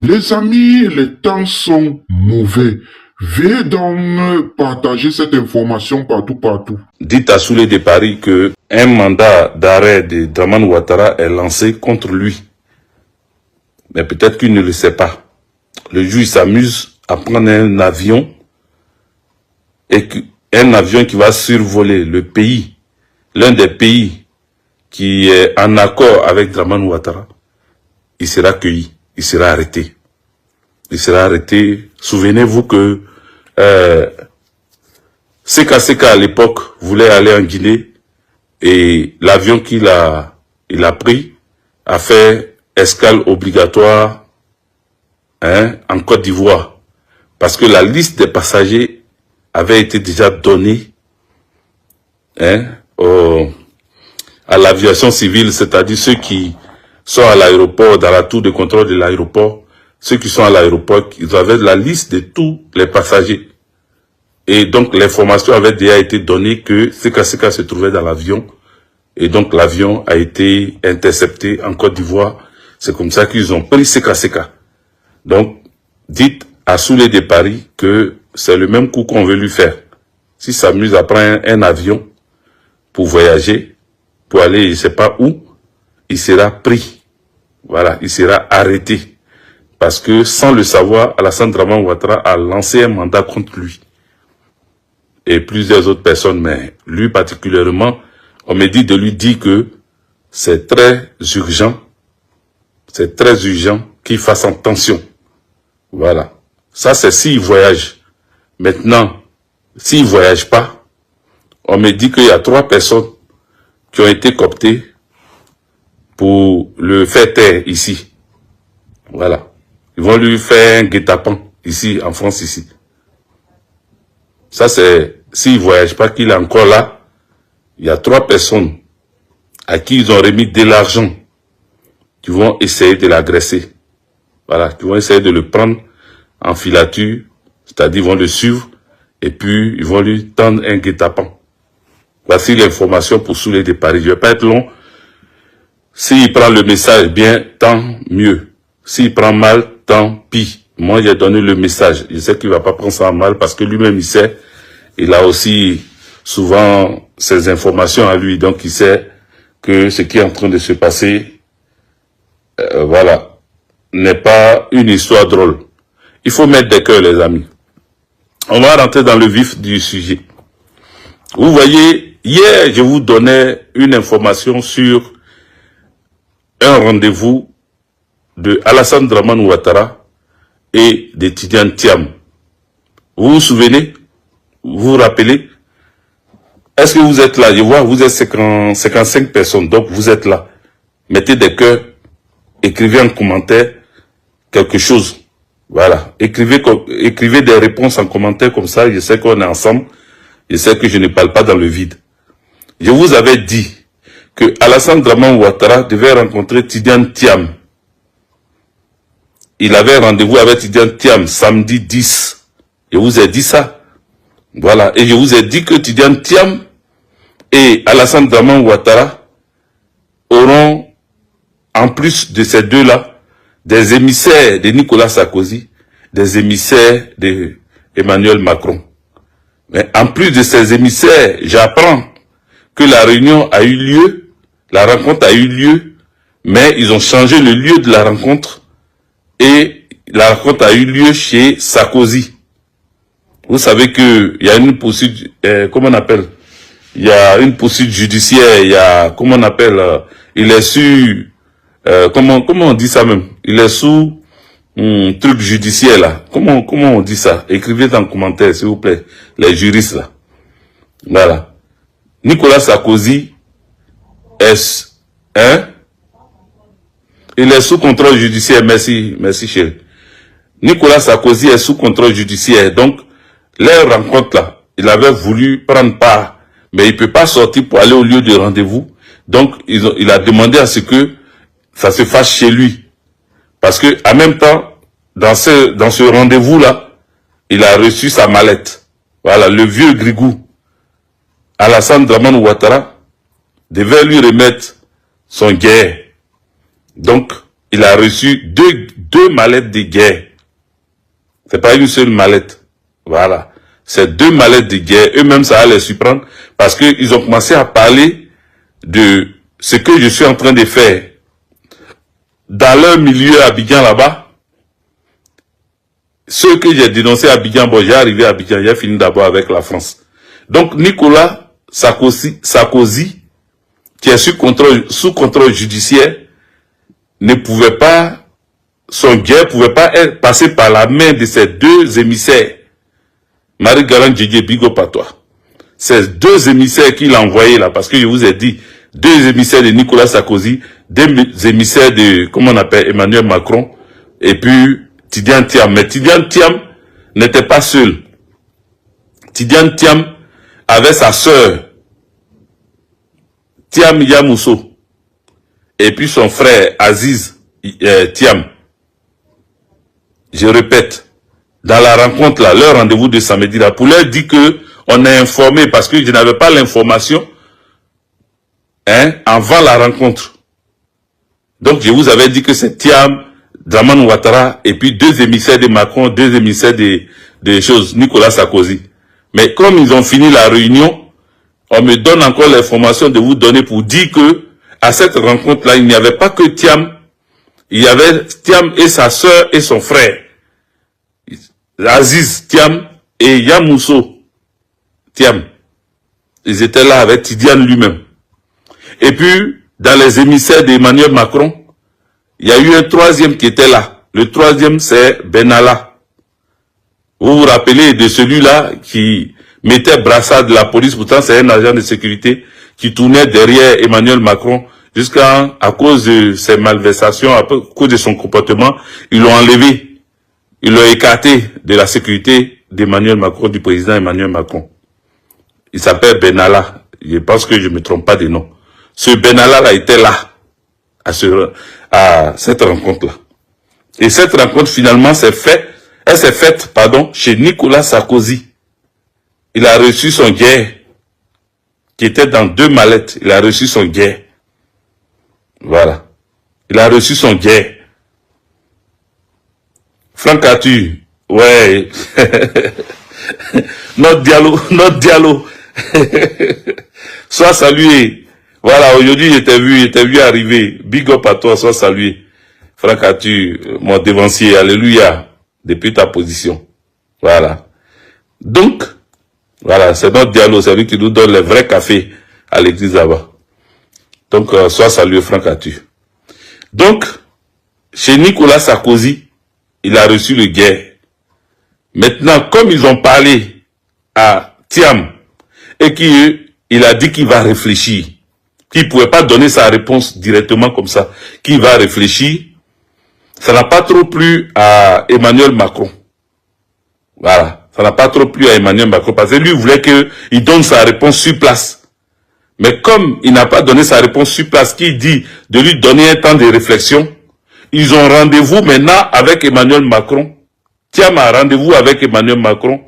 Les amis, les temps sont mauvais. Veuillez donc partager cette information partout. Dites à Soulé de Paris que un mandat d'arrêt de Dramane Ouattara est lancé contre lui. Mais peut-être qu'il ne le sait pas. Le juge s'amuse à prendre un avion un avion qui va survoler le pays, l'un des pays qui est en accord avec Dramane Ouattara. Il sera cueilli, il sera arrêté. Il sera arrêté. Souvenez-vous que Seka à l'époque voulait aller en Guinée et l'avion qu'il a pris a fait escale obligatoire en Côte d'Ivoire parce que la liste des passagers avait été déjà donnée à l'aviation civile, c'est-à-dire ceux qui sont à l'aéroport, dans la tour de contrôle de l'aéroport, ceux qui sont à l'aéroport, ils avaient la liste de tous les passagers. Et donc l'information avait déjà été donnée que Seka se trouvait dans l'avion. Et donc l'avion a été intercepté en Côte d'Ivoire. C'est comme ça qu'ils ont pris Seka. Donc, dites à Soulé de Paris que c'est le même coup qu'on veut lui faire. S'il s'amuse à prendre un avion pour voyager, pour aller je ne sais pas où, il sera pris. Voilà, il sera arrêté. Parce que sans le savoir, Alassane Dramane Ouattara a lancé un mandat contre lui. Et plusieurs autres personnes, mais lui particulièrement, on me dit de lui dire que c'est très urgent qu'il fasse attention. Voilà. Ça, c'est s'il voyage. Maintenant, s'il ne voyage pas, on me dit qu'il y a 3 personnes qui ont été cooptées pour le faire taire ici. Voilà. Ils vont lui faire un guet-apens ici, en France, ici. Ça, c'est s'il ne voyage pas, qu'il est encore là. Il y a 3 personnes à qui ils ont remis de l'argent qui vont essayer de l'agresser. Voilà, qui vont essayer de le prendre en filature, c'est-à-dire ils vont le suivre et puis ils vont lui tendre un guet-apens. Voici l'information pour Soulé de Paris. Je ne vais pas être long. S'il prend le message bien, tant mieux. S'il prend mal, tant pis. Moi, j'ai donné le message. Je sais qu'il ne va pas prendre ça en mal parce que lui-même, il sait. Il a aussi souvent ses informations à lui. Donc, il sait que ce qui est en train de se passer, voilà, n'est pas une histoire drôle. Il faut mettre des cœurs, les amis. On va rentrer dans le vif du sujet. Vous voyez, hier, je vous donnais une information sur un rendez-vous de Alassane Dramane Ouattara et de Tidiane Thiam. Vous vous souvenez? Vous vous rappelez? Est-ce que vous êtes là? Je vois, vous êtes 55 personnes, donc vous êtes là. Mettez des cœurs, écrivez en commentaire quelque chose. Voilà. Écrivez des réponses en commentaire comme ça, je sais qu'on est ensemble. Je sais que je ne parle pas dans le vide. Je vous avais dit que Alassane Dramane Ouattara devait rencontrer Tidiane Thiam. Il avait rendez-vous avec Tidiane Thiam samedi 10. Je vous ai dit ça. Voilà. Et je vous ai dit que Tidiane Thiam et Alassane Dramane Ouattara auront, en plus de ces deux-là, des émissaires de Nicolas Sarkozy, des émissaires de Emmanuel Macron. Mais en plus de ces émissaires, j'apprends que la réunion a eu lieu, la rencontre a eu lieu, mais ils ont changé le lieu de la rencontre et la rencontre a eu lieu chez Sarkozy. Vous savez que il y a une poursuite, comment on appelle? Il y a une poursuite judiciaire, il y a, comment on appelle, il est sur, comment on dit ça même? Il est sous truc judiciaire là. Comment on dit ça? Écrivez dans le commentaire, s'il vous plaît, les juristes là. Voilà. Nicolas Sarkozy est, il est sous contrôle judiciaire, merci chérie. Nicolas Sarkozy est sous contrôle judiciaire, donc, leur rencontre là, il avait voulu prendre part, mais il ne peut pas sortir pour aller au lieu de rendez-vous, donc, il a demandé à ce que ça se fasse chez lui. Parce que, en même temps, dans ce rendez-vous-là, il a reçu sa mallette. Voilà, le vieux Grigou, Alassane Dramane Ouattara, devait lui remettre son guerre. Donc, il a reçu 2 mallettes de guerre. C'est pas une seule mallette. Voilà. C'est 2 mallettes de guerre. Eux-mêmes, ça va les surprendre parce qu'ils ont commencé à parler de ce que je suis en train de faire dans leur milieu à Abidjan là-bas. Ce que j'ai dénoncé à Abidjan, bon, j'ai arrivé à Abidjan, j'ai fini d'abord avec la France. Donc, Nicolas Sarkozy, qui est sous contrôle judiciaire, ne pouvait pas, son guerre pouvait pas passer par la main de ces 2 émissaires. Marie-Galante Djedje, big up à toi. Ces 2 émissaires qu'il a envoyés là, parce que je vous ai dit, 2 émissaires de Nicolas Sarkozy, 2 émissaires de, comment on appelle, Emmanuel Macron, et puis Tidiane Thiam. Mais Tidiane Thiam n'était pas seul. Tidiane Thiam avait sa sœur, Thiam Yamousso, et puis son frère Aziz Thiam. Je répète, dans la rencontre là, leur rendez-vous de samedi là, pour leur dire que on est informé, parce que je n'avais pas l'information avant la rencontre. Donc je vous avais dit que c'est Thiam, Dramane Ouattara, et puis 2 émissaires de Macron, 2 émissaires de choses, Nicolas Sarkozy. Mais comme ils ont fini la réunion, on me donne encore l'information de vous donner pour dire que à cette rencontre-là, il n'y avait pas que Thiam, il y avait Thiam et sa sœur et son frère, Aziz Thiam et Yamousso Thiam. Ils étaient là avec Tidiane lui-même. Et puis, dans les émissaires d'Emmanuel Macron, il y a eu un 3e qui était là. Le 3e, c'est Benalla. Vous vous rappelez de celui-là qui mettait brassard de la police, pourtant c'est un agent de sécurité qui tournait derrière Emmanuel Macron jusqu'à cause de ses malversations, à cause de son comportement, ils l'ont enlevé. Ils l'ont écarté de la sécurité d'Emmanuel Macron, du président Emmanuel Macron. Il s'appelle Benalla. Je pense que je ne me trompe pas de nom. Ce Benalla-là était là, à cette rencontre-là. Et cette rencontre, finalement, elle s'est faite, chez Nicolas Sarkozy. Il a reçu son guerre, qui était dans 2 mallettes. Il a reçu son guerre. Voilà. Il a reçu son guerre. Franck Arthur, ouais. Notre dialogue. Sois salué. Voilà, aujourd'hui, je t'ai vu arriver. Big up à toi, sois salué. Franck Arthur, mon devancier, alléluia, depuis ta position. Voilà. Donc, voilà, c'est notre dialogue, c'est lui qui nous donne les vrais cafés à l'église là-bas. Donc, sois salué, Franck Arthur. Donc, chez Nicolas Sarkozy, il a reçu le guerre. Maintenant, comme ils ont parlé à Thiam, et qu'il a dit qu'il va réfléchir, qu'il ne pouvait pas donner sa réponse directement comme ça, qu'il va réfléchir, ça n'a pas trop plu à Emmanuel Macron. Voilà, ça n'a pas trop plu à Emmanuel Macron, parce que lui voulait qu'il donne sa réponse sur place. Mais comme il n'a pas donné sa réponse sur place, qu'il dit de lui donner un temps de réflexion, ils ont rendez-vous maintenant avec Emmanuel Macron. Thiam a rendez-vous avec Emmanuel Macron,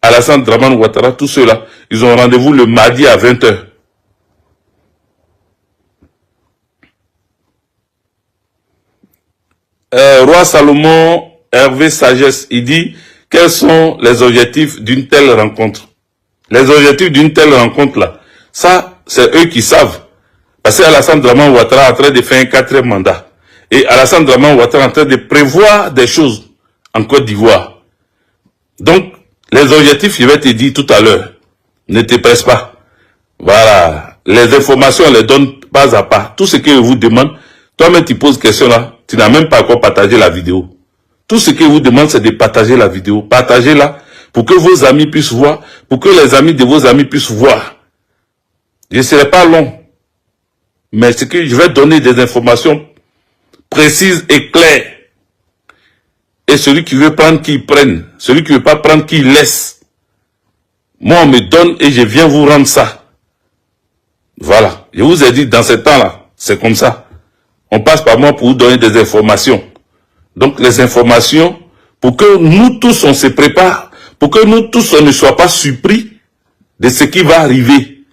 Alassane Dramane Ouattara, tous ceux-là. Ils ont rendez-vous le mardi à 20h. Roi Salomon, Hervé Sagesse, il dit, quels sont les objectifs d'une telle rencontre? Les objectifs d'une telle rencontre-là, ça, c'est eux qui savent. Parce que Alassane Dramane Ouattara est en train de faire un 4e mandat. Et Alassane Dramane Ouattara est en train de prévoir des choses en Côte d'Ivoire. Donc, les objectifs, je vais te dire tout à l'heure. Ne te presse pas. Voilà. Les informations, on les donne pas à pas. Tout ce que je vous demande, toi-même tu poses question là, tu n'as même pas encore partagé la vidéo. Tout ce que je vous demande, c'est de partager la vidéo. Partagez-la pour que vos amis puissent voir, pour que les amis de vos amis puissent voir. Je ne serai pas long. Mais c'est que je vais donner des informations précises et claires. Et celui qui veut prendre, qu'il prenne. Celui qui ne veut pas prendre, qu'il laisse. Moi, on me donne et je viens vous rendre ça. Voilà. Je vous ai dit, dans ce temps-là, c'est comme ça. On passe par moi pour vous donner des informations. Donc, les informations, pour que nous tous, on se prépare, pour que nous tous, on ne soit pas surpris de ce qui va arriver.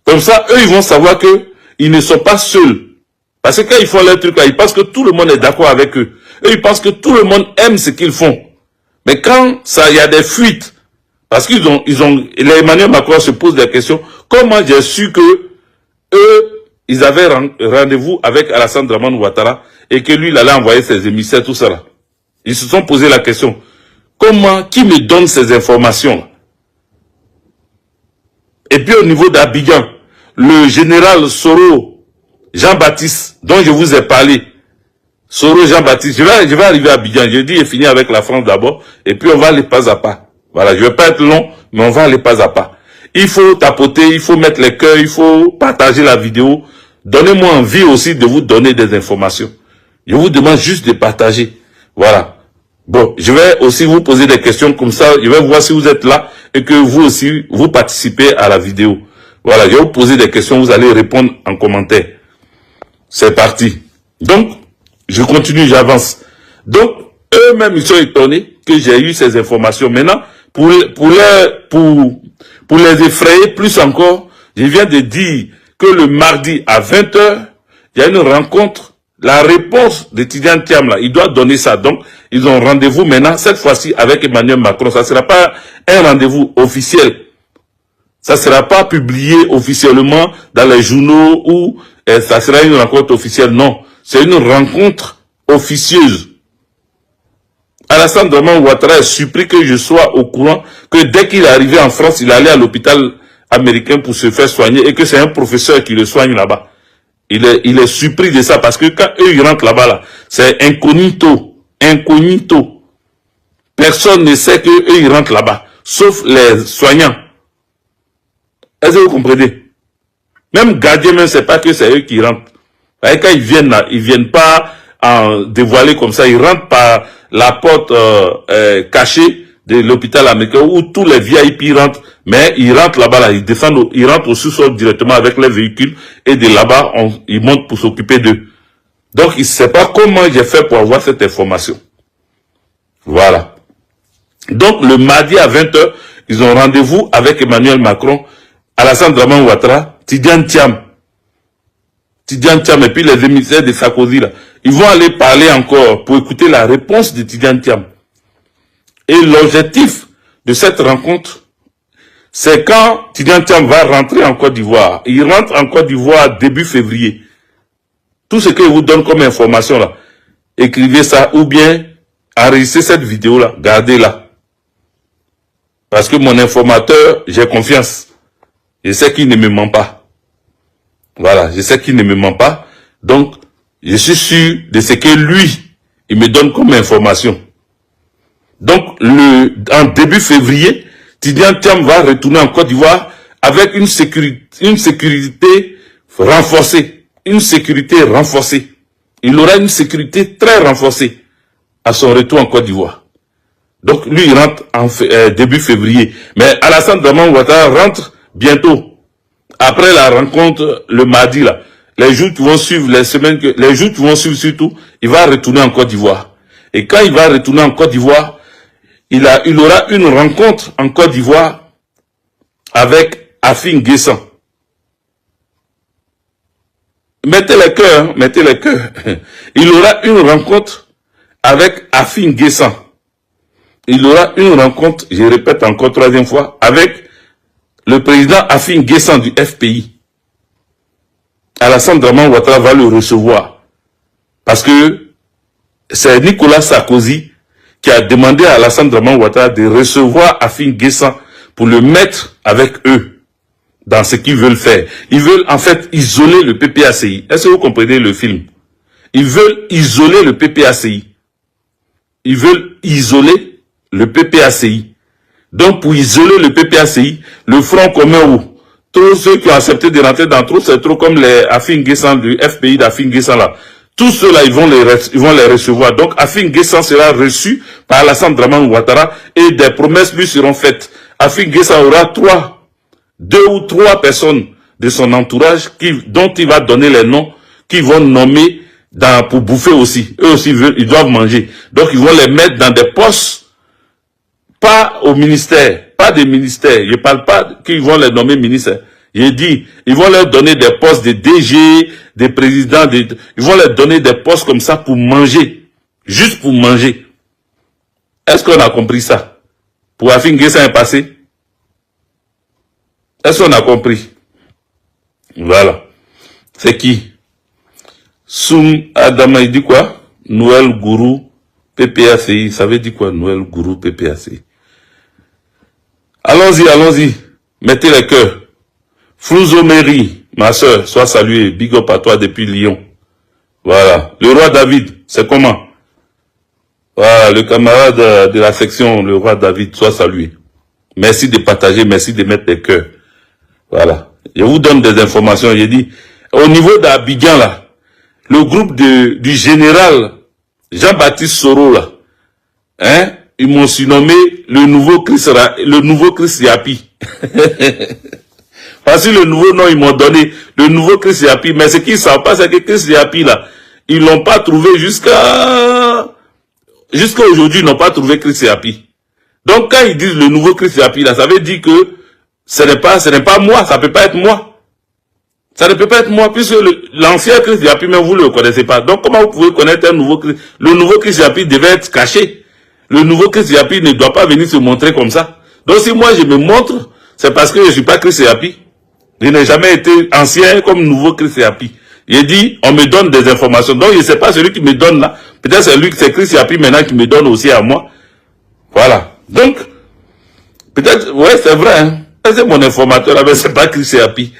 Comme ça, eux, ils vont savoir que ils ne sont pas seuls. Parce que quand ils font leur truc là, ils pensent que tout le monde est d'accord avec eux. Eux, ils pensent que tout le monde aime ce qu'ils font. Mais quand il y a des fuites, parce qu'ils Emmanuel Macron se pose des questions, comment j'ai su que eux, ils avaient rendez-vous avec Alassane Dramane Ouattara et que lui, il allait envoyer ses émissaires, tout ça là. Ils se sont posé la question, qui me donne ces informations? Et puis au niveau d'Abidjan, le général Soro Jean-Baptiste, dont je vous ai parlé, Soro Jean-Baptiste, je vais arriver à Abidjan, je dis et finir avec la France d'abord, et puis on va aller pas à pas. Voilà, je vais pas être long, mais on va aller pas à pas. Il faut tapoter, il faut mettre les cœurs, il faut partager la vidéo. Donnez-moi envie aussi de vous donner des informations. Je vous demande juste de partager. Voilà. Bon, je vais aussi vous poser des questions comme ça, je vais voir si vous êtes là et que vous aussi, vous participez à la vidéo. Voilà, je vais vous poser des questions, vous allez répondre en commentaire. C'est parti. Donc, je continue, j'avance. Donc, eux-mêmes, ils sont étonnés que j'ai eu ces informations. Maintenant, pour les effrayer plus encore, je viens de dire que le mardi à 20 h, il y a une rencontre, la réponse de Tidjane Thiam, là, il doit donner ça. Donc, ils ont rendez-vous maintenant, cette fois-ci avec Emmanuel Macron. Ça ne sera pas un rendez-vous officiel. Ça ne sera pas publié officiellement dans les journaux ou ça sera une rencontre officielle. Non, c'est une rencontre officieuse. Alassane Dramane Ouattara est surpris que je sois au courant que dès qu'il est arrivé en France, il allait à l'hôpital américain pour se faire soigner et que c'est un professeur qui le soigne là-bas. Il est surpris de ça parce que quand eux ils rentrent là-bas, là, c'est incognito. Incognito. Personne ne sait que eux ils rentrent là-bas, sauf les soignants. Est-ce que vous comprenez? Même gardien ne sait pas que c'est eux qui rentrent. Et quand ils viennent là, ils viennent pas en dévoiler comme ça, ils rentrent par la porte cachée de l'hôpital américain où tous les VIP rentrent, mais ils rentrent là-bas, là, ils descendent, ils rentrent au sous-sol directement avec les véhicules et de là-bas, ils montent pour s'occuper d'eux. Donc, il ne sait pas comment j'ai fait pour avoir cette information. Voilà. Donc, le mardi à 20 h, ils ont rendez-vous avec Emmanuel Macron, Alassane Dramane Ouattara, Tidjane Thiam. Tidjane Thiam et puis les émissaires de Sarkozy là. Ils vont aller parler encore pour écouter la réponse de Tidjane Thiam. Et l'objectif de cette rencontre, c'est quand Tidjane Thiam va rentrer en Côte d'Ivoire. Il rentre en Côte d'Ivoire début février. Tout ce que je vous donne comme information là, écrivez ça ou bien enregistrez cette vidéo là, gardez-la. Parce que mon informateur, j'ai confiance. Je sais qu'il ne me ment pas. Voilà, je sais qu'il ne me ment pas. Donc, je suis sûr de ce que lui, il me donne comme information. Donc, en début février, Tidjane Thiam va retourner en Côte d'Ivoire avec une sécurité renforcée. Une sécurité renforcée. Il aura une sécurité très renforcée à son retour en Côte d'Ivoire. Donc, lui, il rentre en début février. Mais Alassane Dramane Ouattara rentre bientôt. Après la rencontre, le mardi, là. Les jours qui vont suivre, les jours qui vont suivre surtout, il va retourner en Côte d'Ivoire. Et quand il va retourner en Côte d'Ivoire, il aura une rencontre en Côte d'Ivoire avec Afin Guessan. Mettez les cœurs, hein, mettez les cœurs. Il aura une rencontre avec Afin Guessan. Il aura une rencontre, je répète encore troisième fois, avec le président Afin Guessan du FPI. Alassane Dramane Ouattara va le recevoir. Parce que c'est Nicolas Sarkozy qui a demandé à Alassane Dramane Ouattara de recevoir Afin Guessan pour le mettre avec eux dans ce qu'ils veulent faire. Ils veulent en fait isoler le PPACI. Est-ce que vous comprenez le film? Ils veulent isoler le PPACI. Ils veulent isoler le PPACI. Donc pour isoler le PPACI, le Front commun où tous ceux qui ont accepté de rentrer dans trop, c'est trop comme les Afin Guessan du FPI d'Afin Guessan là. Tous ceux-là, ils vont les recevoir. Donc, Afin Guessan sera reçu par Alassane Dramane Ouattara et des promesses lui seront faites. Afin Guessan aura 2 ou 3 personnes de son entourage dont il va donner les noms, qui vont nommer pour bouffer aussi. Eux aussi, ils doivent manger. Donc, ils vont les mettre dans des postes, pas au ministère, pas des ministères. Je ne parle pas qu'ils vont les nommer ministres. J'ai dit, ils vont leur donner des postes de DG, des présidents, ils vont leur donner des postes comme ça pour manger. juste pour manger. Est-ce qu'on a compris ça? Pour Afin Guessan est passé? Est-ce qu'on a compris? Voilà. C'est qui? Soum Adama, il dit quoi? Noël Gourou PPACI. Ça veut dire quoi, Noël Gourou PPACI? Allons-y, allons-y. Mettez les cœurs. Flouzo Mary, ma soeur, sois saluée. Big up à toi depuis Lyon. Voilà. Le roi David, c'est comment? Voilà, le camarade de la section, le roi David, sois salué. Merci de partager, merci de mettre les cœurs. Voilà. Je vous donne des informations. J'ai dit, au niveau d'Abidjan, là, le groupe du général Jean-Baptiste Soro, là, hein, ils m'ont surnommé le nouveau Chris Yapi. Parce que le nouveau nom, ils m'ont donné le nouveau Chris Yapi. Mais ce qu'ils ne savent pas, c'est que Chris Yapi, là, ils l'ont pas trouvé jusqu'à aujourd'hui, ils n'ont pas trouvé Chris Yapi. Donc, quand ils disent le nouveau Chris Yapi, là, ça veut dire que ce n'est pas moi, ça peut pas être moi. Ça ne peut pas être moi, puisque l'ancien Chris Yapi, mais vous ne le connaissez pas. Donc, comment vous pouvez connaître un nouveau Chris? Le nouveau Chris Yapi devait être caché. Le nouveau Chris Yapi ne doit pas venir se montrer comme ça. Donc, si moi je me montre, c'est parce que je ne suis pas Chris Yapi. Je n'ai jamais été ancien comme nouveau Chris Yapi. Il dit, on me donne des informations. Donc, je ne sais pas celui qui me donne là. Peut-être c'est Chris Yapi maintenant qui me donne aussi à moi. Voilà. Donc, peut-être, ouais, c'est vrai, hein. C'est mon informateur, mais c'est pas Chris Yapi.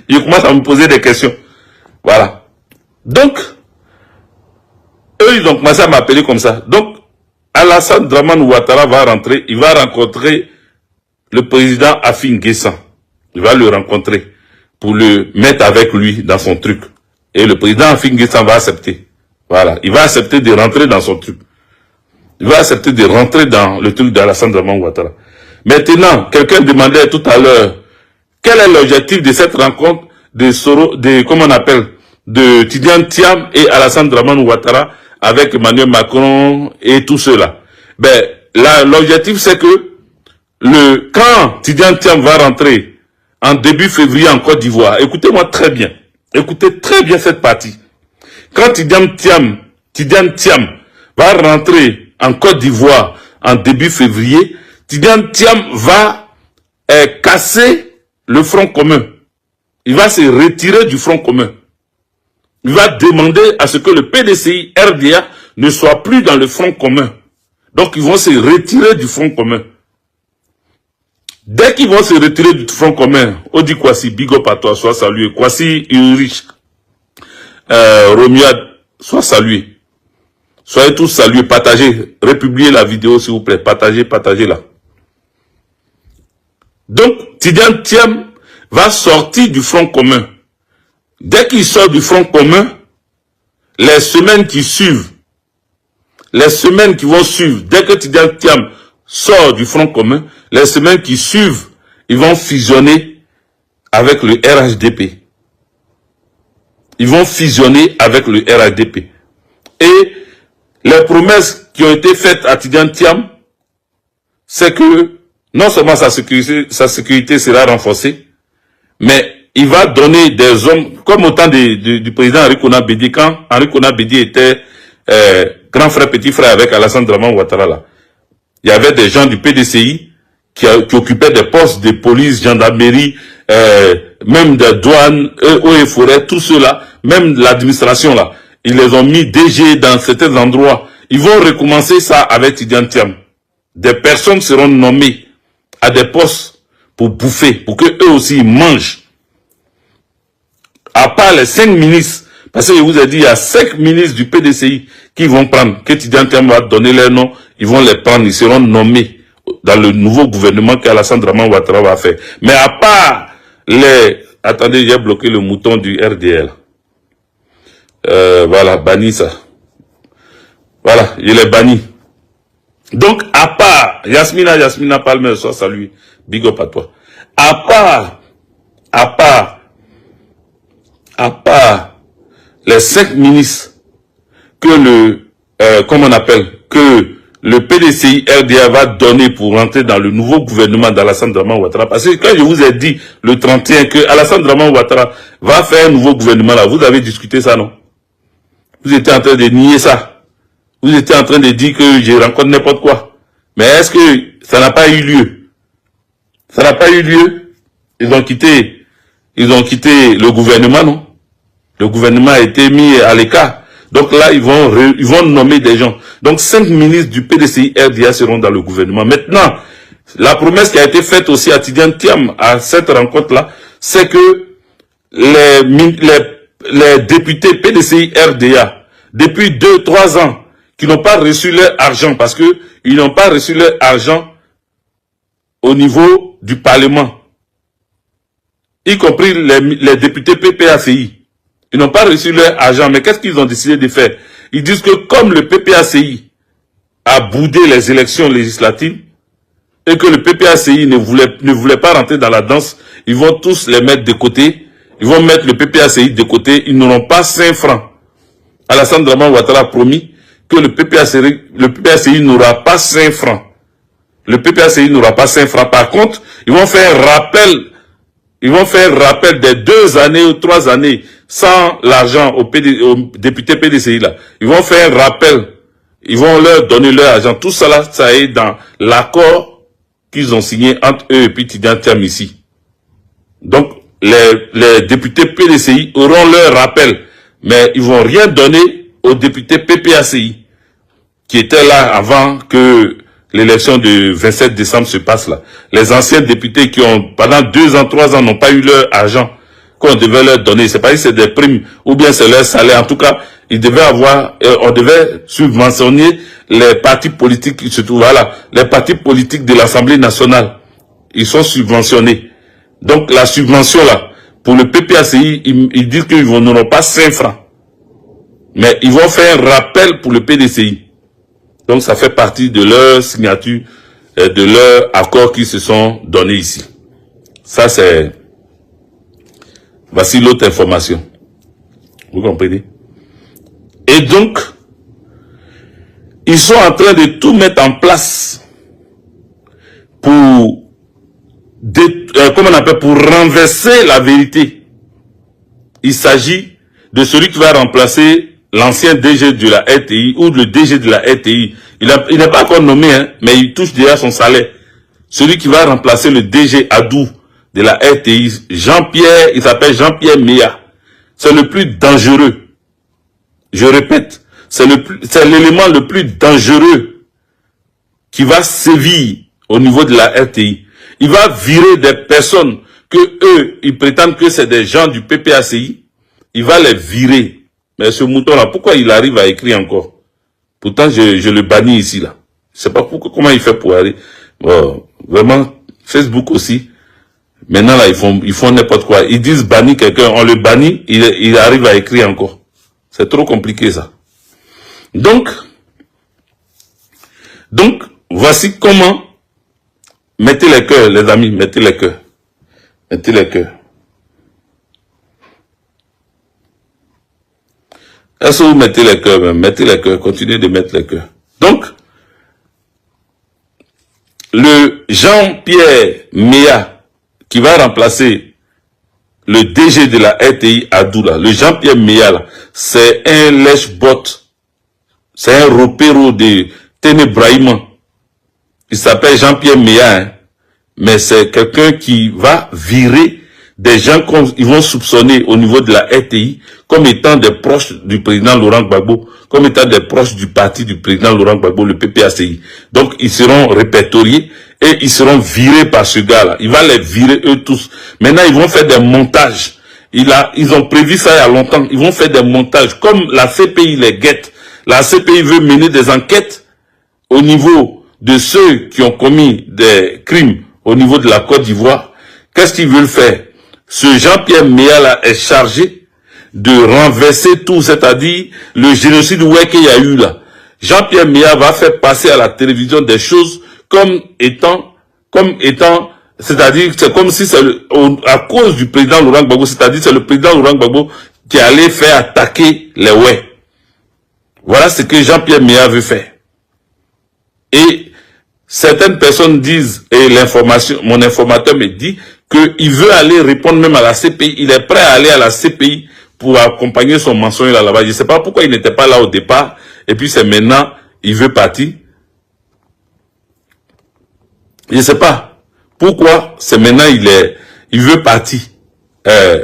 Il commence à me poser des questions. Voilà. Donc, eux, ils ont commencé à m'appeler comme ça. Donc, Alassane Dramane Ouattara va rentrer, il va rencontrer le président Afin Guessan. Il va le rencontrer pour le mettre avec lui dans son truc. Et le président Afin Guessan va accepter. Voilà. Il va accepter de rentrer dans son truc. Il va accepter de rentrer dans le truc d'Alassane Dramane Ouattara. Maintenant, quelqu'un demandait tout à l'heure, quel est l'objectif de cette rencontre comment on appelle, de Tidiane Thiam et Alassane Dramane Ouattara avec Emmanuel Macron et tout cela? Ben, là, l'objectif c'est que quand Tidiane Thiam va rentrer en début février en Côte d'Ivoire, écoutez-moi très bien. Écoutez très bien cette partie. Quand Tidiane Thiam va rentrer en Côte d'Ivoire en début février, Tidiane Thiam va casser le Front commun. Il va se retirer du Front commun. Il va demander à ce que le PDCI RDA ne soit plus dans le Front commun. Donc ils vont se retirer du Front commun. Dès qu'ils vont se retirer du Front commun, on dit Kwasi, big up à toi, sois salué. Kwasi Ulrich, Romuald, sois salué. Soyez tous salués, partagez, republiez la vidéo s'il vous plaît, partagez-la. Donc, Tidiane Thiam va sortir du Front commun. Dès qu'il sort du Front commun, les semaines qui suivent, les semaines qui vont suivre, dès que Tidiane Thiam sort du Front commun, les semaines qui suivent, ils vont fusionner avec le RHDP. Ils vont fusionner avec le RHDP. Et les promesses qui ont été faites à Tidiane Thiam, c'est que non seulement sa sécurité sera renforcée, mais il va donner des hommes, comme au temps du président Henri Konan Bédié, quand Henri Konan Bédié était grand frère, petit frère avec Alassane Dramane Ouattara là. Il y avait des gens du PDCI qui occupaient des postes de police, gendarmerie, même des douanes, eaux et forêts, tout cela, même l'administration là. Ils les ont mis DG dans certains endroits. Ils vont recommencer ça avec Tidiane Thiam. Des personnes seront nommées à des postes pour bouffer, pour que eux aussi mangent. À part les 5 ministres, parce que je vous ai dit, il y a 5 ministres du PDCI qui vont prendre, que Tidiane Thiam va donner leur nom, ils vont les prendre, ils seront nommés dans le nouveau gouvernement qu'Alassane Dramane Ouattara va faire. Mais à part les... Attendez, j'ai bloqué le mouton du RDL. Voilà, banni ça. Voilà, il est banni. Donc, à part, Yasmina Palmer, soit salué, big up à toi. À part les 5 ministres que que le PDCI RDA va donner pour rentrer dans le nouveau gouvernement d'Alassane Dramane Ouattara. Parce que quand je vous ai dit le 31 que Alassane Dramane Ouattara va faire un nouveau gouvernement là, vous avez discuté ça, non? Vous étiez en train de nier ça. Vous étiez en train de dire que je rencontre n'importe quoi. Mais est-ce que ça n'a pas eu lieu? Ça n'a pas eu lieu. Ils ont quitté le gouvernement, non? Le gouvernement a été mis à l'écart. Donc là, ils vont nommer des gens. Donc 5 ministres du PDCI RDA seront dans le gouvernement. Maintenant, la promesse qui a été faite aussi à Tidiane Thiam à cette rencontre-là, c'est que les députés PDCI RDA, depuis 2-3 ans, qui n'ont pas reçu leur argent, parce que ils n'ont pas reçu leur argent au niveau du Parlement, y compris les députés PPACI. Ils n'ont pas reçu leur argent, mais qu'est-ce qu'ils ont décidé de faire? Ils disent que comme le PPACI a boudé les élections législatives, et que le PPACI ne voulait pas rentrer dans la danse, ils vont tous les mettre de côté, ils vont mettre le PPACI de côté, ils n'auront pas 5 francs. Alassane Draman Ouattara a promis que le PPACI n'aura pas 5 francs. Le PPACI n'aura pas 5 francs. Par contre, ils vont faire rappel des 2 années ou 3 années sans l'argent aux députés PDCI là. Ils vont faire rappel. Ils vont leur donner leur argent. Tout ça là, ça est dans l'accord qu'ils ont signé entre eux et puis Tidiane Thiam ici. Donc, les députés PDCI auront leur rappel. Mais ils vont rien donner aux députés PPACI qui étaient là avant que l'élection du 27 décembre se passe là. Les anciens députés qui ont, pendant 2 ans, 3 ans, n'ont pas eu leur argent qu'on devait leur donner. C'est pas si c'est des primes ou bien c'est leur salaire. En tout cas, ils devaient avoir, on devait subventionner les partis politiques qui se trouvent là. Les partis politiques de l'Assemblée nationale, ils sont subventionnés. Donc la subvention là, pour le PPACI, ils disent qu'ils n'auront pas 5 francs. Mais ils vont faire un rappel pour le PDCI. Donc ça fait partie de leur signature, de leur accord qu'ils se sont donnés ici. Ça c'est... Voici l'autre information. Vous comprenez? Et donc, ils sont en train de tout mettre en place pour, comment on appelle, pour renverser la vérité. Il s'agit de celui qui va remplacer l'ancien DG de la RTI ou le DG de la RTI. Il n'est pas encore nommé, hein, mais il touche déjà son salaire. Celui qui va remplacer le DG Adou de la RTI, Jean-Pierre, il s'appelle Jean-Pierre Meya. C'est le plus dangereux. Je répète, c'est l'élément le plus dangereux qui va sévir au niveau de la RTI. Il va virer des personnes que eux, ils prétendent que c'est des gens du PPACI. Il va les virer. Mais ce mouton-là, pourquoi il arrive à écrire encore? Pourtant, je le bannis ici, là. Je sais pas pourquoi, comment il fait pour aller. Bon, vraiment, Facebook aussi. Maintenant, là, ils font n'importe quoi. Ils disent bannir quelqu'un, on le bannit, il arrive à écrire encore. C'est trop compliqué, ça. Donc, voici comment, mettez les cœurs, les amis, mettez les cœurs. Mettez les cœurs. Est-ce que vous mettez les cœurs même? Mettez les cœurs, continuez de mettre les cœurs. Donc, le Jean-Pierre Meya, qui va remplacer le DG de la RTI Adoula, le Jean-Pierre Meya, là, c'est un lèche-bot, c'est un ropéro de Ténébraïman. Il s'appelle Jean-Pierre Meya, hein, mais c'est quelqu'un qui va virer des gens qu'ils vont soupçonner au niveau de la RTI comme étant des proches du président Laurent Gbagbo, comme étant des proches du parti du président Laurent Gbagbo, le PPACI. Donc, ils seront répertoriés et ils seront virés par ce gars-là. Il va les virer eux tous. Maintenant, ils vont faire des montages. Ils ont prévu ça il y a longtemps. Ils vont faire des montages. Comme la CPI les guette. La CPI veut mener des enquêtes au niveau de ceux qui ont commis des crimes au niveau de la Côte d'Ivoire. Qu'est-ce qu'ils veulent faire? Ce Jean-Pierre Meya là est chargé de renverser tout, c'est-à-dire le génocide qu'il y a eu là. Jean-Pierre Meya va faire passer à la télévision des choses comme étant, c'est-à-dire c'est comme si c'est à cause du président Laurent Gbagbo, c'est-à-dire c'est le président Laurent Gbagbo qui allait faire attaquer les Ouais. Voilà ce que Jean-Pierre Meya veut faire. Et certaines personnes disent, et mon informateur me dit, qu'il veut aller répondre même à la CPI. Il est prêt à aller à la CPI pour accompagner son mensonge là-bas. Je ne sais pas pourquoi il n'était pas là au départ et puis c'est maintenant, il veut partir. Je ne sais pas pourquoi c'est maintenant, il veut partir.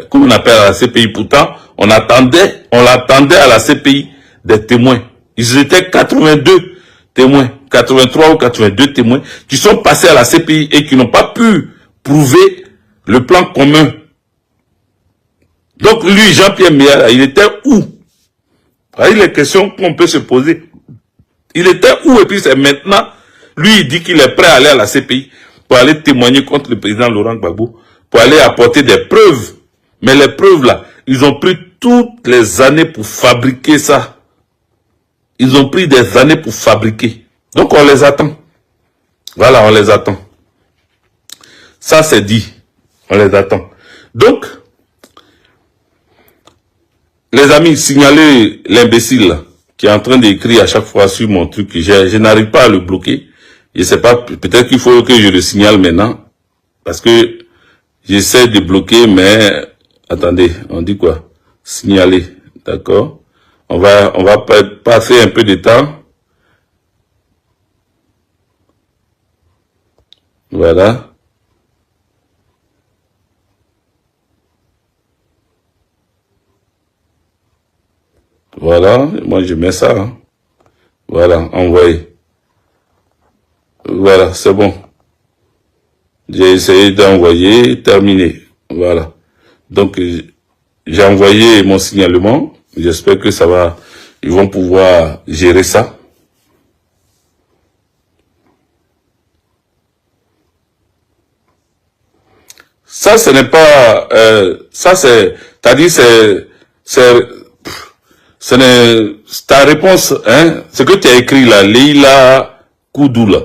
Comme on appelle à la CPI, pourtant, on l'attendait à la CPI des témoins. Ils étaient 82 témoins, 83 ou 82 témoins qui sont passés à la CPI et qui n'ont pas pu prouver le plan commun. Donc lui, Jean-Pierre Meya, il était où? Il y a les questions qu'on peut se poser. Il était où? Et puis c'est maintenant, lui il dit qu'il est prêt à aller à la CPI pour aller témoigner contre le président Laurent Gbagbo, pour aller apporter des preuves. Mais les preuves là, ils ont pris toutes les années pour fabriquer ça. Ils ont pris des années pour fabriquer. Donc on les attend. Voilà, on les attend. Ça c'est dit. On les attend. Donc, les amis, signalez l'imbécile qui est en train d'écrire à chaque fois sur mon truc. Je n'arrive pas à le bloquer. Je sais pas, peut-être qu'il faut que je le signale maintenant. Parce que j'essaie de bloquer, mais attendez, on dit quoi? Signaler, d'accord? On va passer un peu de temps. Voilà. Voilà, moi je mets ça. Hein. Voilà, envoyer. Voilà, c'est bon. J'ai essayé d'envoyer, terminé. Voilà. Donc, j'ai envoyé mon signalement. J'espère que ça va, ils vont pouvoir gérer ça. Ça, ce n'est pas, ça c'est, t'as dit ta réponse, hein, ce que tu as écrit là, Leila Koudou là,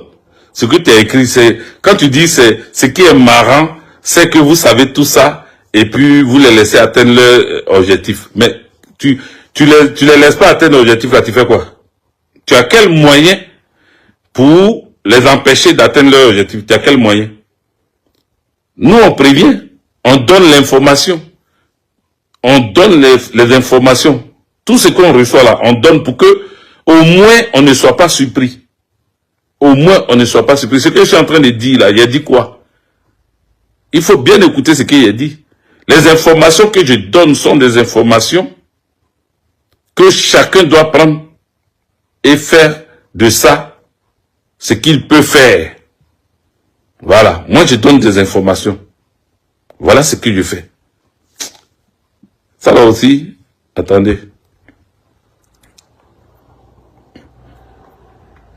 ce que tu as écrit, c'est, quand tu dis ce qui est marrant, c'est que vous savez tout ça, et puis vous les laissez atteindre leur objectif. Mais tu les laisses pas atteindre l'objectif là, tu fais quoi? Tu as quel moyen pour les empêcher d'atteindre leur objectif? Tu as quel moyen? Nous, on prévient, on donne l'information, on donne les informations. Tout ce qu'on reçoit là, on donne pour que, au moins, on ne soit pas surpris. Au moins, on ne soit pas surpris. Ce que je suis en train de dire là, il a dit quoi? Il faut bien écouter ce qu'il a dit. Les informations que je donne sont des informations que chacun doit prendre et faire de ça ce qu'il peut faire. Voilà. Moi, je donne des informations. Voilà ce que je fais. Ça là aussi, attendez.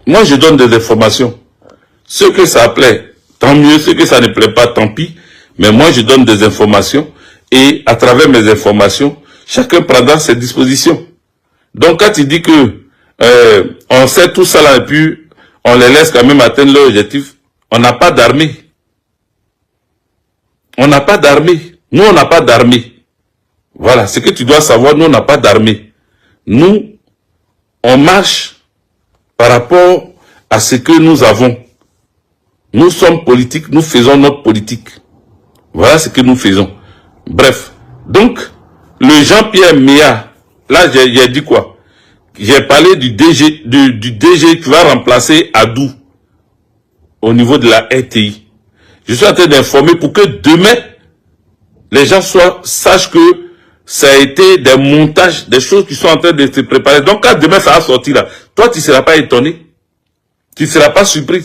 Moi, je donne des informations. Ce que ça plaît, tant mieux. Ce que ça ne plaît pas, tant pis. Mais moi, je donne des informations. Et à travers mes informations, chacun prendra ses dispositions. Donc, quand il dit que on sait tout ça là, et puis on les laisse quand même atteindre leur objectif, on n'a pas d'armée. On n'a pas d'armée. Nous, on n'a pas d'armée. Voilà, ce que tu dois savoir, nous, on n'a pas d'armée. Nous, on marche par rapport à ce que nous avons. Nous sommes politiques, nous faisons notre politique. Voilà ce que nous faisons. Bref, donc, le Jean-Pierre Meya, là, j'ai dit quoi? J'ai parlé du DG qui va remplacer Adou au niveau de la RTI. Je suis en train d'informer pour que demain, les gens sachent que ça a été des montages, des choses qui sont en train de se préparer. Donc, quand demain ça va sortir là, toi, tu ne seras pas étonné. Tu ne seras pas surpris.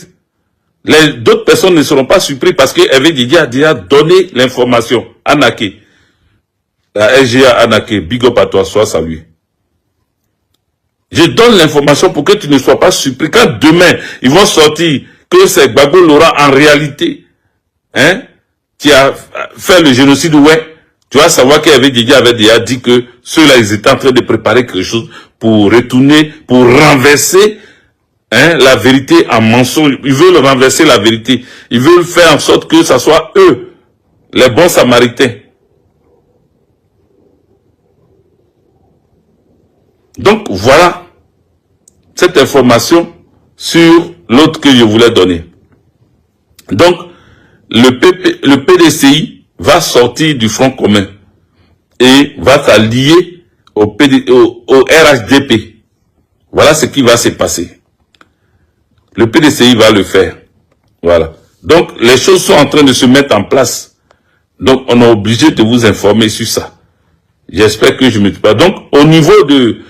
D'autres personnes ne seront pas surpris parce que Hervé Didier a déjà donné l'information. Anaké. La SGA Anaké, big up à toi, sois salué. Je donne l'information pour que tu ne sois pas surpris. Quand demain, ils vont sortir que c'est Gbagbo Laurent en réalité, hein, qui a fait le génocide, ouais, tu vas savoir qu'Hervé Didier avait déjà dit que ceux-là, ils étaient en train de préparer quelque chose pour retourner, pour renverser, hein, la vérité en mensonge. Ils veulent renverser la vérité. Ils veulent faire en sorte que ce soit eux, les bons samaritains. Donc, voilà cette information sur l'autre que je voulais donner. Donc, le PDCI va sortir du Front commun et va s'allier au RHDP. Voilà ce qui va se passer. Le PDCI va le faire. Voilà. Donc, les choses sont en train de se mettre en place. Donc, on est obligé de vous informer sur ça. J'espère que je ne me trompe pas. Donc, au niveau de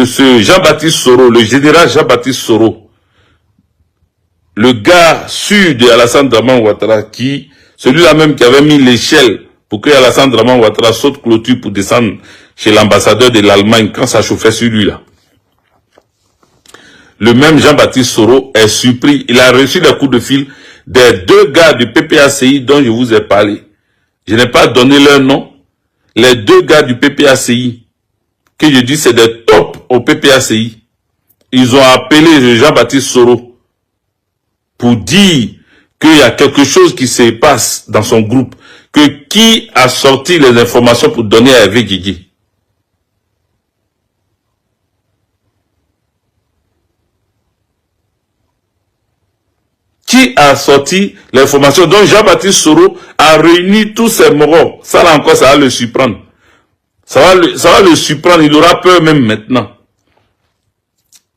ce Jean-Baptiste Soro, le général Jean-Baptiste Soro, le gars sûr de Alassane Draman Ouattara, celui-là même qui avait mis l'échelle pour que Alassane Draman Ouattara saute clôture pour descendre chez l'ambassadeur de l'Allemagne quand ça chauffait sur lui là. Le même Jean-Baptiste Soro est surpris. Il a reçu les coups de fil des deux gars du PPACI dont je vous ai parlé. Je n'ai pas donné leur nom. Les deux gars du PPACI, que je dis c'est des tops au PPACI, ils ont appelé Jean-Baptiste Soro pour dire qu'il y a quelque chose qui se passe dans son groupe, que qui a sorti les informations pour donner à Hervé Guigui. Qui a sorti l'information dont Jean-Baptiste Soro a réuni tous ses moraux. Ça là encore, ça va le surprendre. Ça va le surprendre, il aura peur même maintenant.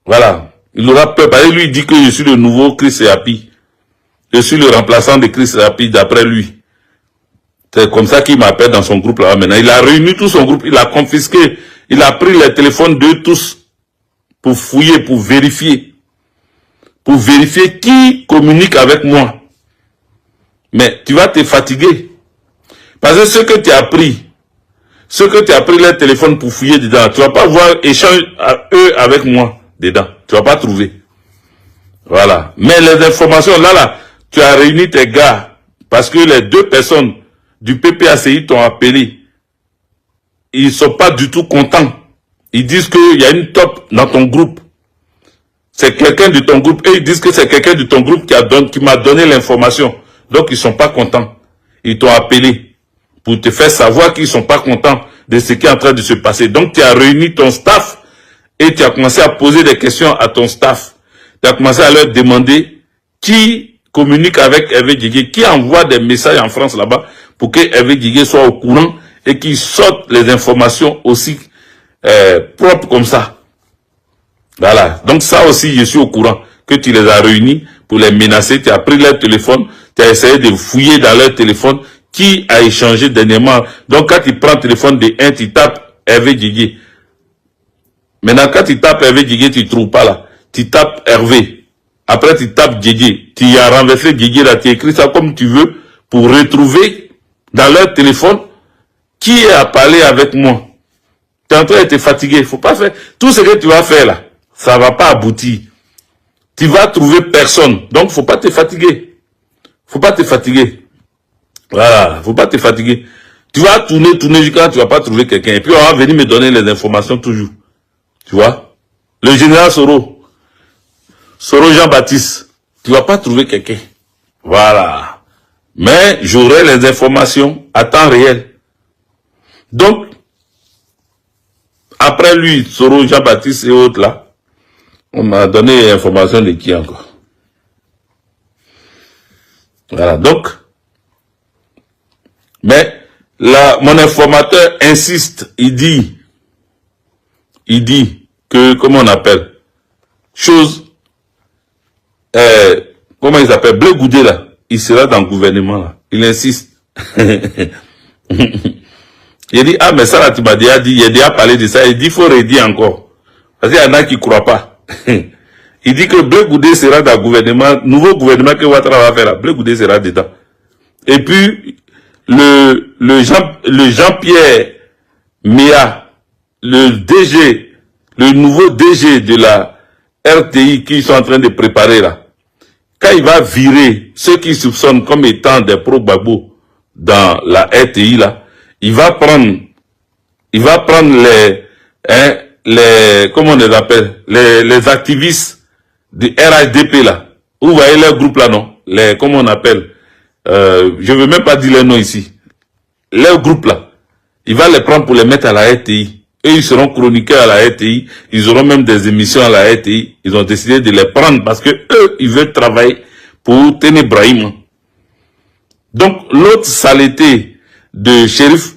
Voilà. Il aura peur, parce que lui il dit que je suis le nouveau Chris Yapi. Je suis le remplaçant de Chris Yapi d'après lui. C'est comme ça qu'il m'appelle dans son groupe là maintenant. Il a réuni tout son groupe, il a confisqué, il a pris les téléphones d'eux tous pour fouiller, pour vérifier. Pour vérifier qui communique avec moi. Mais tu vas te fatiguer. Parce que ce que tu as pris, les téléphones pour fouiller dedans, tu vas pas voir échange à eux avec moi dedans. Tu vas pas trouver. Voilà. Mais les informations, là, tu as réuni tes gars, parce que les deux personnes du PPACI t'ont appelé. Ils sont pas du tout contents. Ils disent qu'il y a une top dans ton groupe. C'est quelqu'un de ton groupe, et ils disent que c'est quelqu'un de ton groupe qui m'a donné l'information. Donc ils sont pas contents. Ils t'ont appelé pour te faire savoir qu'ils sont pas contents de ce qui est en train de se passer. Donc tu as réuni ton staff et tu as commencé à poser des questions à ton staff. Tu as commencé à leur demander qui communique avec Hervé Guigui, qui envoie des messages en France là-bas pour que Hervé Guigui soit au courant et qu'il sorte les informations aussi propres comme ça. Voilà. Donc ça aussi, je suis au courant que tu les as réunis pour les menacer. Tu as pris leur téléphone, tu as essayé de fouiller dans leur téléphone qui a échangé dernièrement. Donc quand tu prends le téléphone de un, tu tapes Hervé Guigui. Maintenant, quand tu tapes Hervé Guigui, tu ne trouves pas là. Tu tapes Hervé. Après, tu tapes Guigui. Tu as renversé Guigui là, tu écris ça comme tu veux pour retrouver dans leur téléphone qui a parlé avec moi. Tu es en train de te fatiguer. Il ne faut pas faire tout ce que tu vas faire là. Ça va pas aboutir. Tu vas trouver personne. Donc, faut pas te fatiguer. Faut pas te fatiguer. Voilà. Faut pas te fatiguer. Tu vas tourner jusqu'à tu vas pas trouver quelqu'un. Et puis, on va venir me donner les informations toujours. Tu vois? Le général Soro Jean-Baptiste. Tu vas pas trouver quelqu'un. Voilà. Mais, j'aurai les informations à temps réel. Donc, après lui, Soro Jean-Baptiste et autres là, on m'a donné l'information de qui encore. Voilà, donc. Mais, là, mon informateur insiste, il dit que, comment on appelle, comment il s'appelle, Blé Goudé là, il sera dans le gouvernement là. Il insiste. Il dit, ah mais ça là, tu m'as déjà dit, il a déjà parlé de ça, il dit, il faut redire encore. Parce qu'il y en a qui ne croient pas. Il dit que Blé Goudé sera dans le gouvernement, nouveau gouvernement que Ouattara va faire là, Blé Goudé sera dedans. Et puis, le Jean-Pierre Méa, le nouveau DG de la RTI qu'ils sont en train de préparer là, quand il va virer ceux qui soupçonnent comme étant des pro-Gbagbo dans la RTI là, il va prendre comment on les appelle, les activistes du RHDP là. Vous voyez leur groupe là, non? Comment on appelle, je veux même pas dire leur nom ici. Leur groupe là, il va les prendre pour les mettre à la RTI. Eux, ils seront chroniqueurs à la RTI. Ils auront même des émissions à la RTI. Ils ont décidé de les prendre parce que eux, ils veulent travailler pour Téné Brahim. Donc, l'autre saleté de shérif,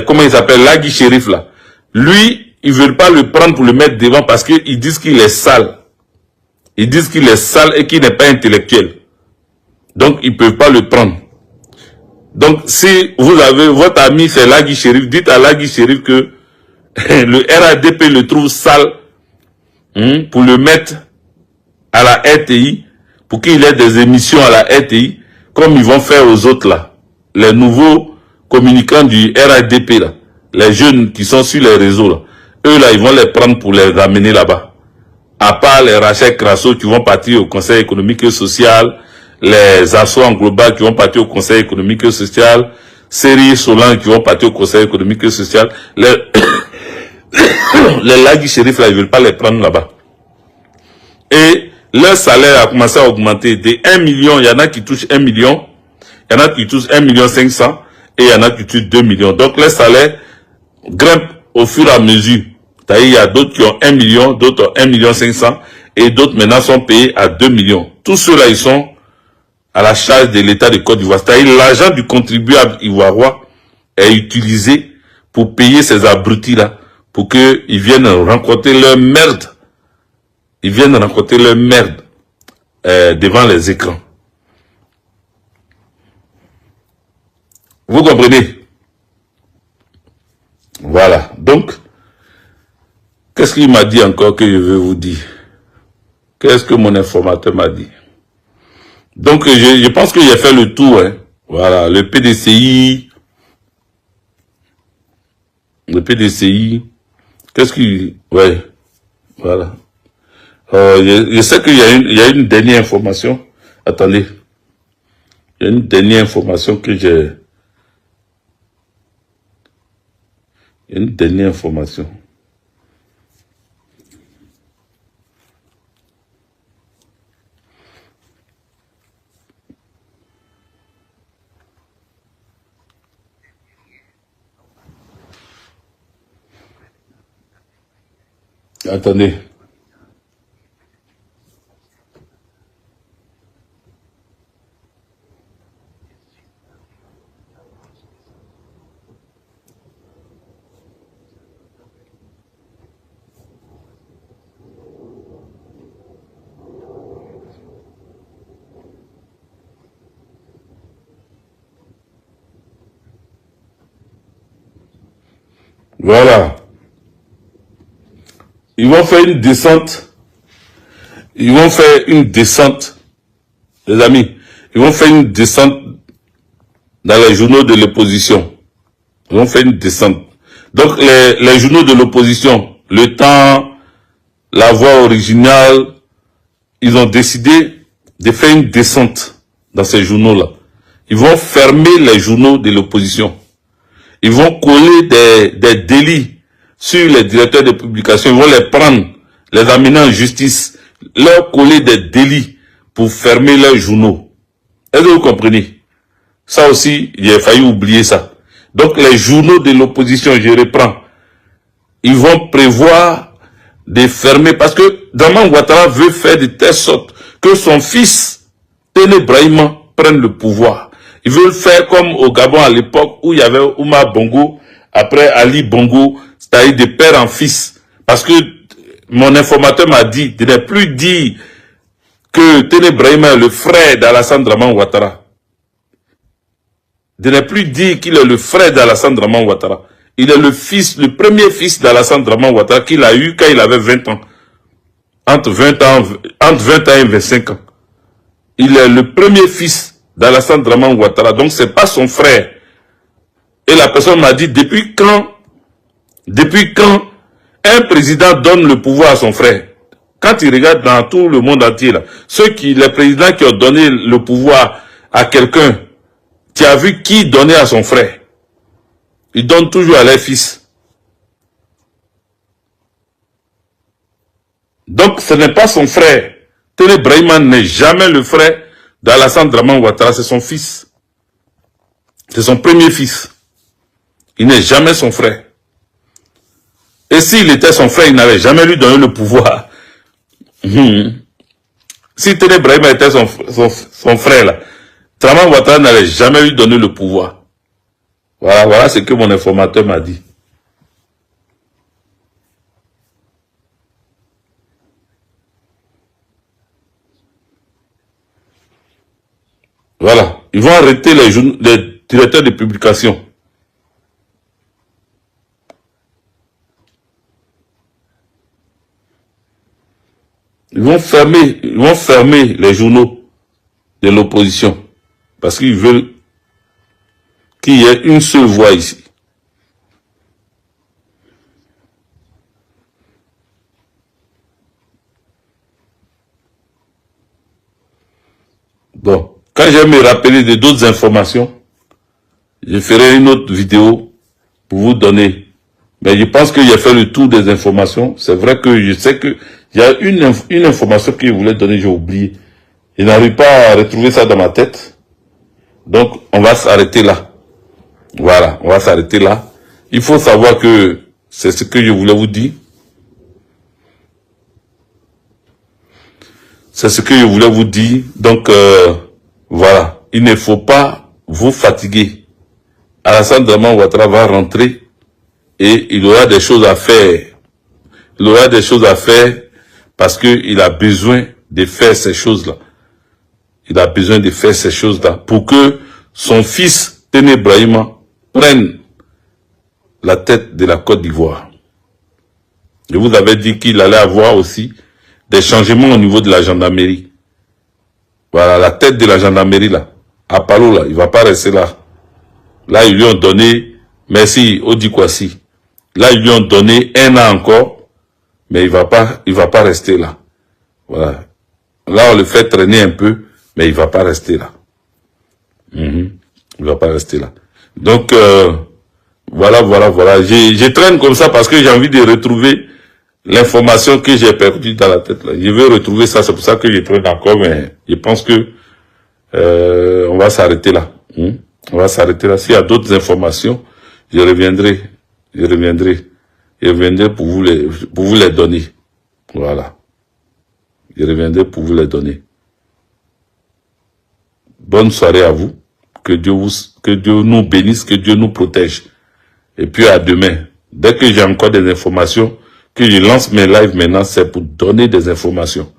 comment il s'appelle, Lagui Shérif là, lui, ils veulent pas le prendre pour le mettre devant parce qu'ils disent qu'il est sale. Ils disent qu'il est sale et qu'il n'est pas intellectuel. Donc, ils peuvent pas le prendre. Donc, si vous avez votre ami, c'est Lagui Chérif, dites à Lagui Chérif que le RADP le trouve sale pour le mettre à la RTI, pour qu'il ait des émissions à la RTI, comme ils vont faire aux autres là. Les nouveaux communicants du RADP là, les jeunes qui sont sur les réseaux là, eux là, ils vont les prendre pour les ramener là-bas. À part les Rachel Crasso qui vont partir au Conseil économique et social, les Assauts en global qui vont partir au Conseil économique et social, Série Solan qui vont partir au Conseil économique et social, les Lagui Chérif là, ils veulent pas les prendre là-bas. Et leur salaire a commencé à augmenter de 1 million, il y en a qui touchent 1 million, il y en a qui touchent 1 million 500 et il y en a qui touchent 2 millions. Donc leur salaire grimpe au fur et à mesure. C'est-à-dire, il y a d'autres qui ont 1 million, d'autres ont 1 million 500 et d'autres maintenant sont payés à 2 millions. Tous ceux-là, ils sont à la charge de l'État de Côte d'Ivoire. C'est-à-dire, l'argent du contribuable ivoirien est utilisé pour payer ces abrutis-là, pour qu'ils viennent rencontrer leur merde. Ils viennent rencontrer leur merde devant les écrans. Vous comprenez? Voilà. Donc, qu'est-ce qu'il m'a dit encore que je veux vous dire? Qu'est-ce que mon informateur m'a dit? Donc, je pense que j'ai fait le tour. Hein. Voilà, le PDCI. Le PDCI. Qu'est-ce qu'il... Ouais, voilà. Je sais qu'il y a une dernière information. Attendez. Il y a une dernière information que j'ai... Il y a une dernière information. Attendez. Voilà. Ils vont faire une descente. Ils vont faire une descente. Les amis, ils vont faire une descente dans les journaux de l'opposition. Ils vont faire une descente. Donc, les journaux de l'opposition, Le Temps, La Voix originale, ils ont décidé de faire une descente dans ces journaux-là. Ils vont fermer les journaux de l'opposition. Ils vont coller des délits sur les directeurs de publication. Ils vont les prendre, les amener en justice, leur coller des délits pour fermer leurs journaux. Est-ce que vous comprenez? Ça aussi, j'ai failli oublier ça. Donc les journaux de l'opposition, je reprends, ils vont prévoir de fermer, parce que Draman Ouattara veut faire de telle sorte que son fils, Téné Brahima, prenne le pouvoir. Ils veulent faire comme au Gabon à l'époque où il y avait Ouma Bongo, après Ali Bongo, c'est-à-dire de père en fils. Parce que mon informateur m'a dit, de ne plus dire que Téné Brahima est le frère d'Alassane Draman Ouattara. De ne plus dire qu'il est le frère d'Alassane Draman Ouattara. Il est le fils, le premier fils d'Alassane Draman Ouattara qu'il a eu quand il avait 20 ans. Entre 20 ans et 25 ans. Il est le premier fils d'Alassane Draman Ouattara. Donc c'est pas son frère. Et la personne m'a dit, depuis quand un président donne le pouvoir à son frère? Quand il regarde dans tout le monde entier, là, les présidents qui ont donné le pouvoir à quelqu'un, tu as vu qui donnait à son frère? Ils donnent toujours à leur fils. Donc ce n'est pas son frère. Téné Brahima n'est jamais le frère d'Alassane Draman Ouattara, c'est son fils. C'est son premier fils. Il n'est jamais son frère. Et s'il était son frère, il n'avait jamais lui donné le pouvoir. Si Téné Brahima était son frère, là, Draman Ouattara n'allait jamais lui donner le pouvoir. Voilà ce que mon informateur m'a dit. Voilà. Ils vont arrêter les directeurs de publication. Ils vont fermer les journaux de l'opposition. Parce qu'ils veulent qu'il y ait une seule voix ici. Bon, quand je vais me rappeler de d'autres informations, je ferai une autre vidéo pour vous donner. Mais je pense que j'ai fait le tour des informations. C'est vrai que je sais que il y a une information que je voulais donner, j'ai oublié. Je n'arrive pas à retrouver ça dans ma tête. Donc, on va s'arrêter là. Voilà, on va s'arrêter là. Il faut savoir que c'est ce que je voulais vous dire. C'est ce que je voulais vous dire. Donc, voilà. Il ne faut pas vous fatiguer. Alassane Draman Ouattara va rentrer et il aura des choses à faire. Il aura des choses à faire parce qu'il a besoin de faire ces choses-là. Il a besoin de faire ces choses-là pour que son fils, Téné Brahima, prenne la tête de la Côte d'Ivoire. Je vous avais dit qu'il allait avoir aussi des changements au niveau de la gendarmerie. Voilà, la tête de la gendarmerie là, à Palo là, il ne va pas rester là. Là, ils lui ont donné, merci, Odi Kwasi. Là, ils lui ont donné 1 an encore, mais il va pas rester là. Voilà. Là, on le fait traîner un peu, mais il va pas rester là. Il va pas rester là. Donc, voilà. Je traîne comme ça parce que j'ai envie de retrouver l'information que j'ai perdue dans la tête là. Je veux retrouver ça, c'est pour ça que je traîne encore, mais je pense que on va s'arrêter là. On va s'arrêter là. S'il y a d'autres informations, je reviendrai pour vous les donner. Voilà. Je reviendrai pour vous les donner. Bonne soirée à vous. Que Dieu nous bénisse, que Dieu nous protège. Et puis à demain. Dès que j'ai encore des informations, que je lance mes lives maintenant, c'est pour donner des informations.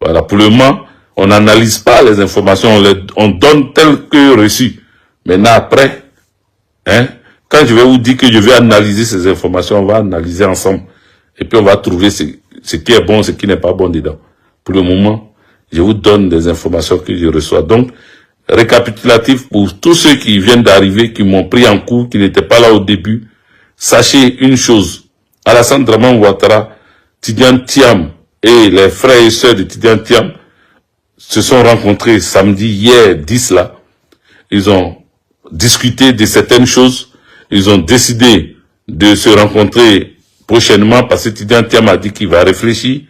Voilà. Pour le moment, on n'analyse pas les informations, on donne tel que reçu. Maintenant après, quand je vais vous dire que je vais analyser ces informations, on va analyser ensemble. Et puis on va trouver ce qui est bon, ce qui n'est pas bon dedans. Pour le moment, je vous donne des informations que je reçois. Donc, récapitulatif pour tous ceux qui viennent d'arriver, qui m'ont pris en cours, qui n'étaient pas là au début. Sachez une chose, Alassane Draman Ouattara, Tidiane Thiam et les frères et sœurs de Tidiane Thiam se sont rencontrés samedi, hier, 10 là. Ils ont discuté de certaines choses. Ils ont décidé de se rencontrer prochainement parce que Tidiane Thiam a dit qu'il va réfléchir.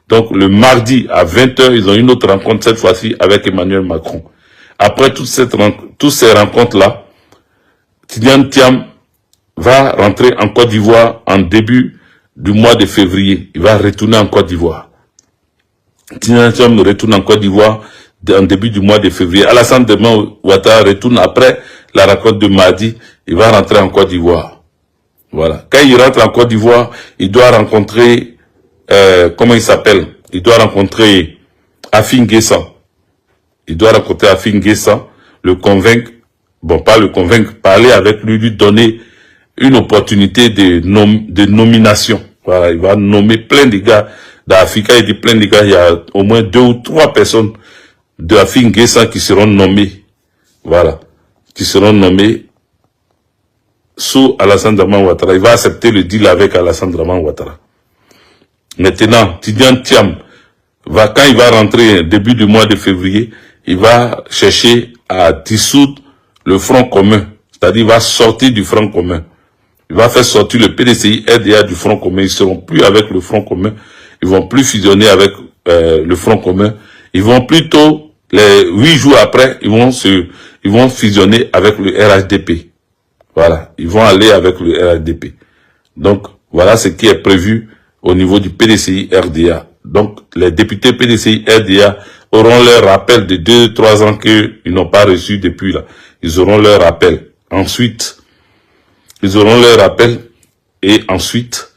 Donc le mardi à 20h, ils ont une autre rencontre cette fois-ci avec Emmanuel Macron. Après toutes ces rencontres-là, Tidiane Thiam va rentrer en Côte d'Ivoire en début du mois de février. Il va retourner en Côte d'Ivoire. Tidiane Thiam retourne en Côte d'Ivoire en début du mois de février. Alassane Draman Ouattara retourne après la rencontre de mardi. Il va rentrer en Côte d'Ivoire. Voilà. Quand il rentre en Côte d'Ivoire, il doit rencontrer, comment il s'appelle? Il doit rencontrer Afin Guessan. Il doit rencontrer Afin Guessan, le convaincre, bon, pas le convaincre, parler avec lui, lui donner une opportunité de nomination. Voilà, il va nommer plein de gars d'Afrique. Il dit plein de gars, il y a au moins 2 ou 3 personnes de Afin Guessan qui seront nommées. Voilà. Qui seront nommées sous Alassane Draman Ouattara. Il va accepter le deal avec Alassane Draman Ouattara. Maintenant, Tidiane Thiam quand il va rentrer début du mois de février, il va chercher à dissoudre le Front commun. C'est-à-dire, il va sortir du Front commun. Il va faire sortir le PDCI RDA du Front commun. Ils ne seront plus avec le Front commun. Ils vont plus fusionner avec le Front commun. Ils vont plutôt, les 8 jours après, ils vont fusionner avec le RHDP. Voilà. Ils vont aller avec le RHDP. Donc, voilà ce qui est prévu au niveau du PDCI RDA. Donc, les députés PDCI RDA auront leur rappel de 2-3 ans qu'ils n'ont pas reçu depuis là. Ils auront leur rappel. Ensuite, ils auront leur rappel et ensuite,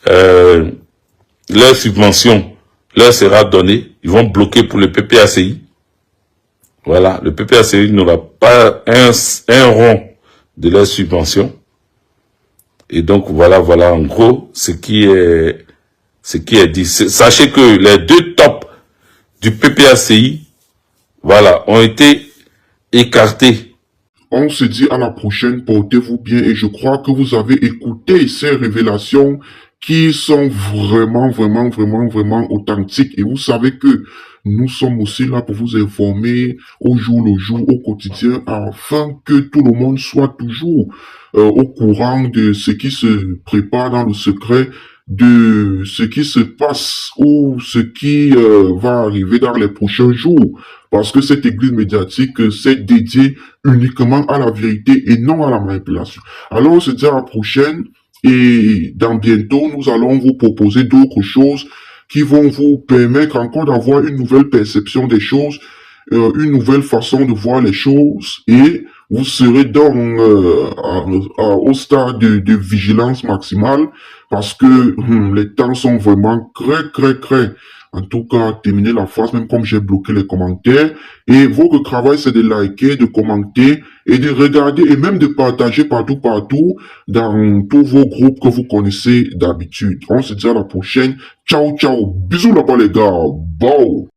leur subvention leur sera donnée. Ils vont bloquer pour le PPACI. Voilà, le PPACI n'aura pas un rond de leur subvention. Et donc, voilà en gros ce qui est dit. Sachez que les deux tops du PPACI, voilà, ont été écartés. On se dit à la prochaine, portez-vous bien et je crois que vous avez écouté ces révélations qui sont vraiment authentiques. Et vous savez que nous sommes aussi là pour vous informer au jour le jour, au quotidien, afin que tout le monde soit toujours au courant de ce qui se prépare dans le secret, de ce qui se passe ou ce qui va arriver dans les prochains jours. Parce que cette église médiatique, c'est dédié uniquement à la vérité et non à la manipulation. Alors, on se dit à la prochaine et dans bientôt, nous allons vous proposer d'autres choses qui vont vous permettre encore d'avoir une nouvelle perception des choses, une nouvelle façon de voir les choses et vous serez donc au stade de vigilance maximale parce que les temps sont vraiment très. En tout cas, terminer la phrase, même comme j'ai bloqué les commentaires. Et votre travail, c'est de liker, de commenter et de regarder et même de partager partout dans tous vos groupes que vous connaissez d'habitude. On se dit à la prochaine. Ciao. Bisous là-bas les gars. Bye.